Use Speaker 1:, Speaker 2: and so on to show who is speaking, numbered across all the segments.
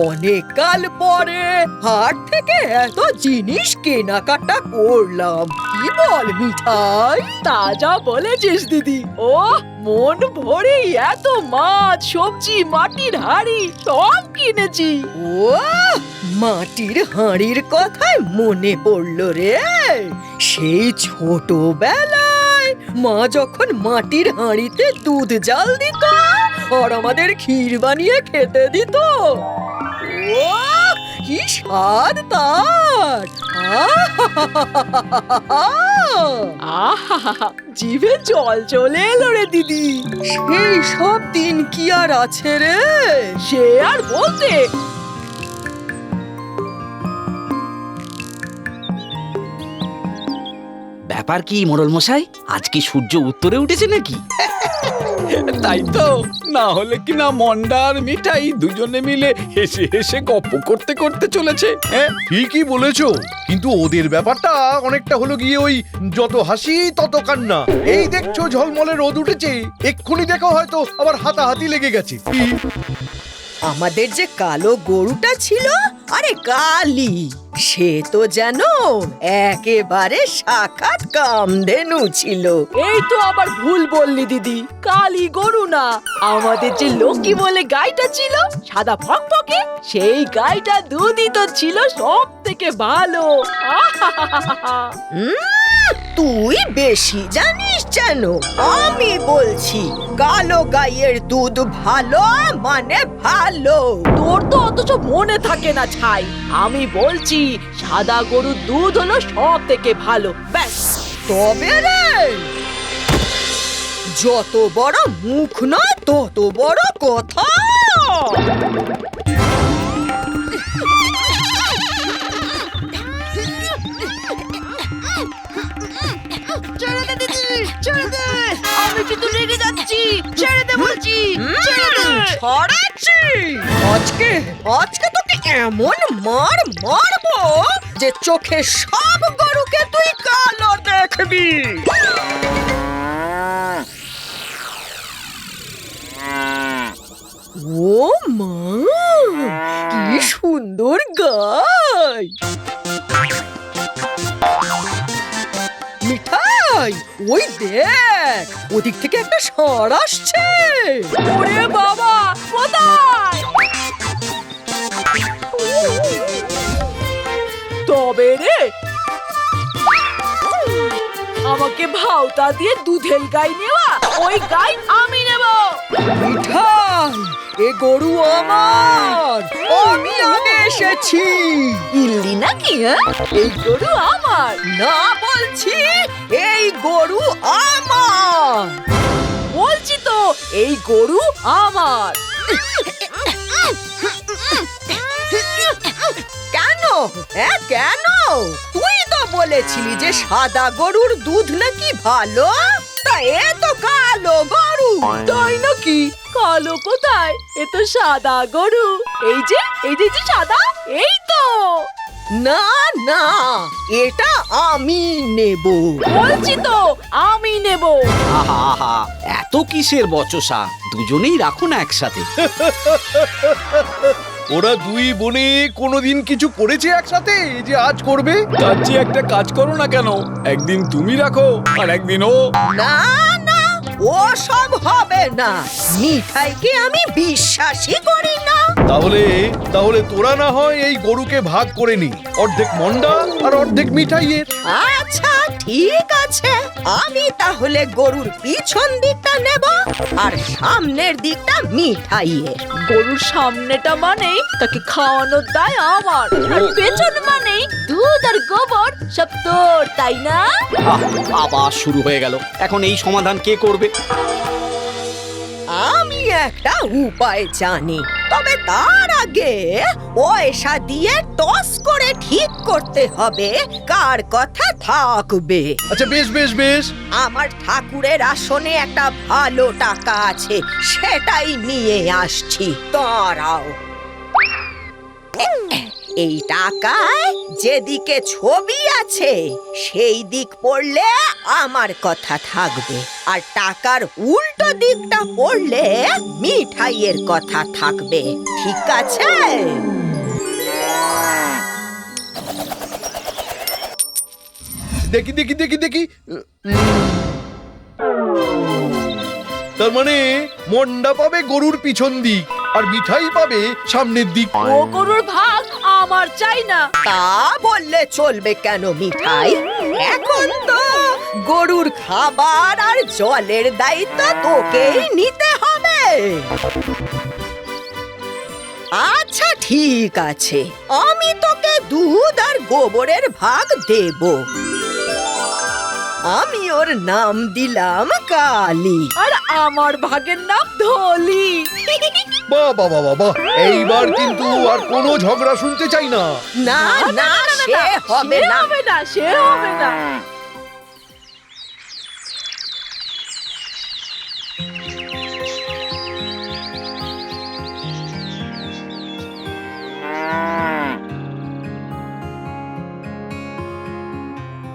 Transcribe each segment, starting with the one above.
Speaker 1: অনেক কাল পরে হাট থেকে এত জিনিস কেনাকাটা করলাম। কি বল মিঠাই?
Speaker 2: তা যা বলেছিস দিদি। ও মন ভরে এত মাছ, সবজি, মাটির হাঁড়ি সব কিনেছি।
Speaker 1: ও মাটির হাঁড়ির কথায় মনে পড়লো রে, সেই ছোটবেলায় মা যখন মাটির হাঁড়িতে দুধ জাল দিত আর আমাদের ক্ষীর বানিয়ে খেতে দিত। ও কি স্বাদ তার!
Speaker 2: আহা, জিভে জল চলে এলো রে দিদি।
Speaker 1: সেই সব দিন কি আর আছে রে?
Speaker 2: সে আর বলতে।
Speaker 3: ব্যাপার কি মোড়ল মশাই, আজ কি সূর্য উত্তরে উঠেছে নাকি?
Speaker 4: তাই তো, না হলে কি না মন্ডা আর মিঠাই দুজনে মিলে হেসে হেসে গপ্প করতে করতে চলেছে।
Speaker 5: হ্যাঁ ঠিকই বলেছো, কিন্তু ওদের ব্যাপারটা অনেকটা হলো গিয়ে ওই যত হাসি তত কান্না। এই দেখছো ঝলমলে রোদ উঠেছে, এক্ষুনি দেখো হয়তো আবার হাতাহাতি লেগে গেছে।
Speaker 1: আমাদের যে কালো গরুটা ছিল, আরে কালি, সে তো যেন একেবারে সাক্ষাৎ কামধেনু ছিল।
Speaker 2: এই তো আবার ভুল বললি দিদি, কালী গরু না, আমাদের যে লক্ষ্মী বলে গাইটা ছিল সাদা ফকফকে, সেই গাইটা দুধই তো ছিল সব থেকে ভালো।
Speaker 1: তুই বেশি জানিস যেন। আমি বলছি কালো গাইয়ের দুধ ভালো মানে ভালো।
Speaker 2: তোর তো অথচ মনে থাকে না ছাই। আমি বলছি সাদা গরুর দুধ হলো সব থেকে ভালো, ব্যাস।
Speaker 1: তবে রে, যত বড় মুখ না তত বড় কথা।
Speaker 2: ছেড়ে দে দিদি, ছেড়ে দে, আমি কিন্তু রেগে যাচ্ছি। ছেড়ে দে বলছি, ছেড়ে দে।
Speaker 1: ছড়াচ্ছি আজকে, আজকে তোকে এমন মার মারবো যে চোখে সব গরুকে তুই কালো দেখবি। ও মা, কি সুন্দর গাই! মিঠাই, ওই দেখ, ওদিক থেকে একটা ষাঁড় আসছে।
Speaker 2: ওরে বাবা, কোথায়? তবে রে, আমাকে ভাওতা দিয়ে দুধের গাই নেওয়া, ওই গাই আমি নেব।
Speaker 1: মিঠাই, এ গরু আমার, আমি আগে এসেছি।
Speaker 2: ইল্লি নাকি? এই গরু আমার
Speaker 1: না, বলছি এই গরু আমার।
Speaker 2: বলছি তো, এই গরু আমার।
Speaker 1: কেন? কেন? তুই তো বলেছিলি যে সাদা গরুর দুধ নাকি ভালো। তা এ তো কালো গরু।
Speaker 2: তাই নাকি? কালো কোথায়? এ তো সাদা গরু। এই যে, এই যে সাদা, এই তো।
Speaker 1: না না, এটা আমি নেব।
Speaker 2: বলছি তো, আমি নেব।
Speaker 3: আহা আহা, এত কিসের বচসা, দুজনেই রাখো না একসাথে।
Speaker 5: ওরা দুই বোনে কোনোদিন কিছু করেছে একসাথে যে আজ করবে?
Speaker 4: তার চেয়ে একটা কাজ করো না কেন, একদিন তুমি রাখো আর একদিন ও।
Speaker 1: না না, ও সব হবে না। মিঠাইকে আমি বিশ্বাসই করি না।
Speaker 5: তাহলে তাহলে তোরা না হয় এই গরুকে ভাগ করে নি, অর্ধেক মন্ডা আর অর্ধেক মিঠাইয়ের।
Speaker 1: আচ্ছা ঠিক আছে, আমি তাহলে গরুর পিছন দিকটা নেব আর সামনের দিকটা মিঠাইয়ের।
Speaker 2: গরুর সামনেটা মানে তাকে খাওয়ানোর দায় আমার, আর পেছন মানে দুধ আর গোবর সব তোর, তাই না?
Speaker 3: আবার শুরু হয়ে গেল। এখন এই সমাধান কে করবে?
Speaker 1: আমি একটা উপায় জানি, তবে তার আগে পয়সা দিয়ে টস করে ঠিক করতে হবে কার কথা থাকবে।
Speaker 5: আচ্ছা বেশ বেশ বেশ,
Speaker 1: আমার ঠাকুরের আসনে একটা ভালো টাকা আছে, সেটাই নিয়ে আসছি, দাঁড়াও। এই টাকায় যেদিকে ছবি আছে সেই দিক পড়লে আমার কথা থাকবে, আর টাকার উল্টো দিকটা পড়লে মিঠাইয়ের কথা থাকবে। ঠিক আছে?
Speaker 5: দেখি দেখি দেখি দেখি তার মানে মন্ডা পাবে গরুর পিছন দিক আর মিঠাই পাবে সামনের দিক।
Speaker 2: ও গরুর ভাগ আমার চাই না।
Speaker 1: তা বললে চলবে কেন মিঠাই? এখন তো গরুর খাবার আর জলের দায়িত্ব তোকেই নিতে হবে। আচ্ছা ঠিক আছে, আমি তোকে দুধ আর গোবরের ভাগ দেব। আমি ওর নাম দিলাম কালী।
Speaker 2: আর আমার ভাগের নাম ধলি।
Speaker 5: বাহ বাহ বাহ বাহ, এইবার কিন্তু আর কোনো ঝগড়া শুনতে চাই না।
Speaker 1: না না সে হবে না।
Speaker 2: সে হবে না।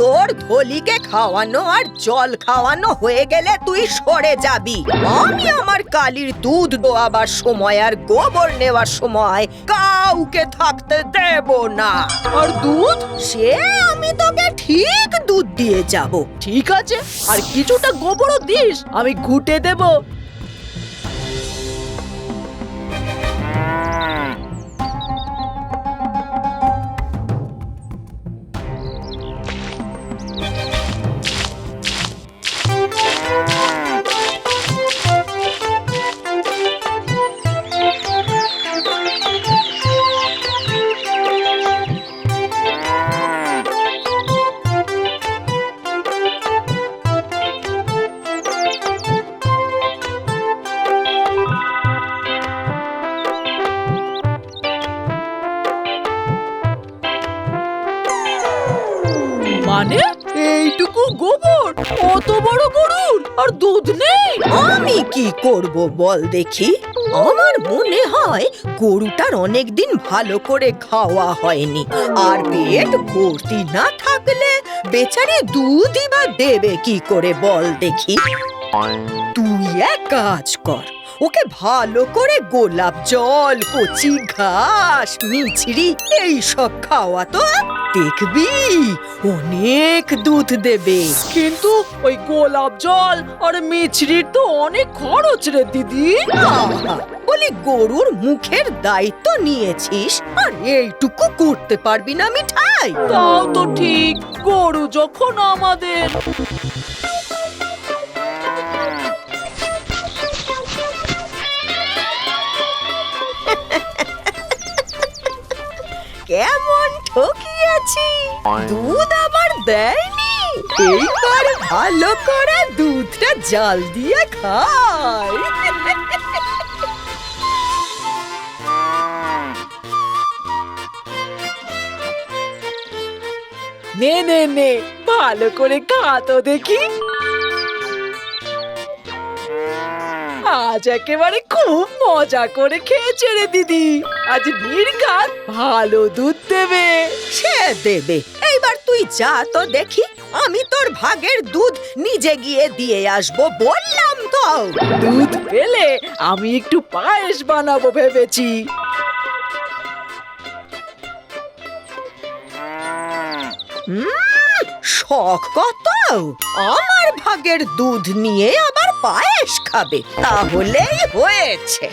Speaker 1: তোর ধলিকে খাওয়ানো আর জল খাওয়ানো হয়ে গেলে তুই সরে যাবি। আমি আমার কালির দুধ দোয়াবার সময় আর গোবর নেওয়ার সময় কাউকে থাকতে দেব না।
Speaker 2: আর দুধ?
Speaker 1: সে আমি তোকে ঠিক দুধ দিয়ে যাব।
Speaker 2: ঠিক আছে, আর কিছুটা গোবরও দিস, আমি ঘুটে দেব। মানে এইটুকু গোবর, অত বড় গরুর, আর দুধ নেই?
Speaker 1: আমি কি করব বল দেখি? আমার মনে হয় গরুটার অনেকদিন ভালো করে খাওয়া হয়নি, আর পেট ভর্তি না থাকলে বেচারি দুধই বা দেবে কি করে বল দেখি? তুই এক কাজ কর, ওকে ভালো করে গোলাপ জল, কচি ঘাস, মিছরি এইসব খাওয়া তো, দেখবি অনেক দুধ দেবে।
Speaker 2: কিন্তু ওই গোলাপ জল আর মিছরির তো অনেক খরচ রে দিদি।
Speaker 1: আহা, বলি গরুর মুখের দায়িত্ব নিয়েছিস আর এইটুকু করতে পারবি না মিঠাই?
Speaker 2: তাও তো ঠিক, গরু যখন আমাদের।
Speaker 1: কেমন ঠকিয়েছি, দুধ আবার দেয়নি। এইবার ভালো করে দুধটা জাল দিয়ে খাই।
Speaker 2: নে নে নে, ভালো করে খা তো দেখি। আজ একেবারে খুব মজা করে খেয়েছে রে দিদি। আজ নির্ঘাত ভালো দুধ দেবে।
Speaker 1: সে দেবে, এইবার তুই যা তো দেখি, আমি তোর ভাগের দুধ নিজে গিয়ে দিয়ে আসবো বললাম তো।
Speaker 2: দুধ পেলে আমি একটু পায়েস বানাবো ভেবেছি।
Speaker 1: শখ কত, আমার ভাগের দুধ নিয়ে আবার পায়েস খাবে, তাহলেই হয়েছে।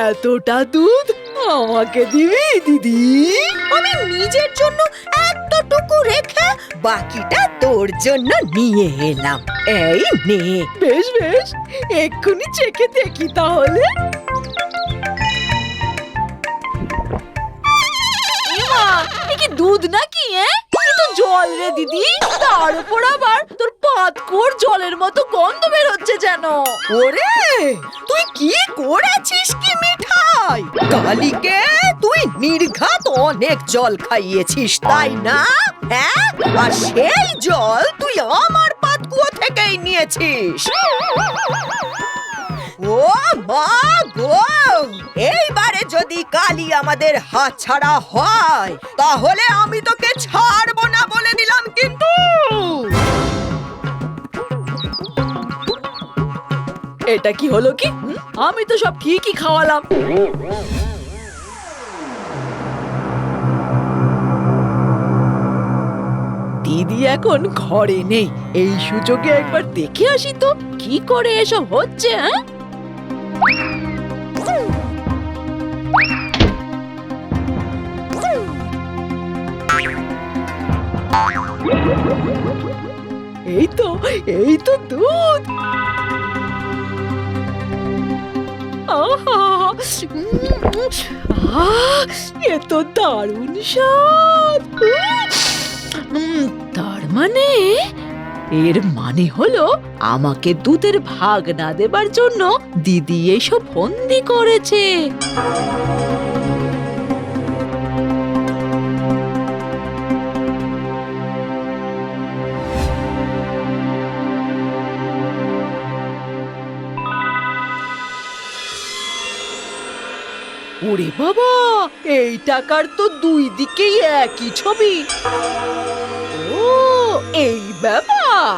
Speaker 2: এতটা দুধ আমাকে দিবি দিদি?
Speaker 1: আমি নিজের জন্য এতটুকু রেখে বাকিটা তোর জন্য নিয়ে এলাম। এই নে।
Speaker 2: বেশ বেশ, এক্ষুনি চেখে দেখি তাহলে। এ মা, এ কি দুধ নাকি? এ তো জল রে দিদি, তার উপর আবার তোর পাতকুয়োর জলের মতো গন্ধ বের হচ্ছে যেন।
Speaker 1: ওরে তুই কি করেছিস কি মিঠাই? কালীকে তুই নির্ঘাত অনেক জল খাইয়েছিস তাই না? হ্যাঁ, আর সেই জল তুই আমার পাতকুয়ো থেকেই নিয়েছিস। ও মা গো, এইবারে যদি কালী আমাদের হাতছাড়া হয় তাহলে আমি তোকে ছাড়বো না বলে দিলাম কিন্তু।
Speaker 2: এটা কি হলো কি? আমি তো সব ঠিকই খাওয়ালাম। দিদি এখন ঘরে নেই, এই সুযোগে একবার দেখে আসি তো কি করে এসব হচ্ছে। হ্যাঁ, এই তো দুধ। আহা, এ তো দারুণ স্বাদ। তার মানে, এর মানে হলো আমাকে দুধের ভাগ না দেবার জন্য দিদি এইসব ফন্দি করেছে। ওরে বাবা, এই টাকার তো দুই দিকেই একই ছবি। ও, এই ব্যাপার।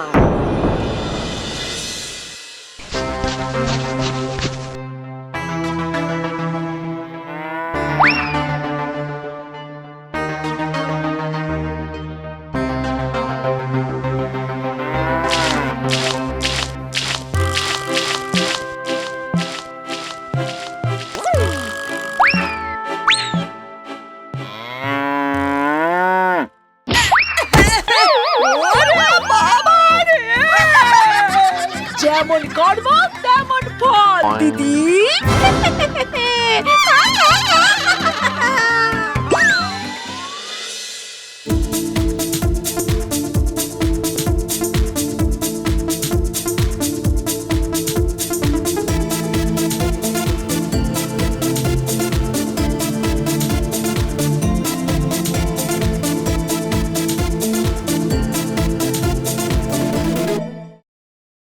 Speaker 2: যেমন কর্ম তেমন ফল দিদি।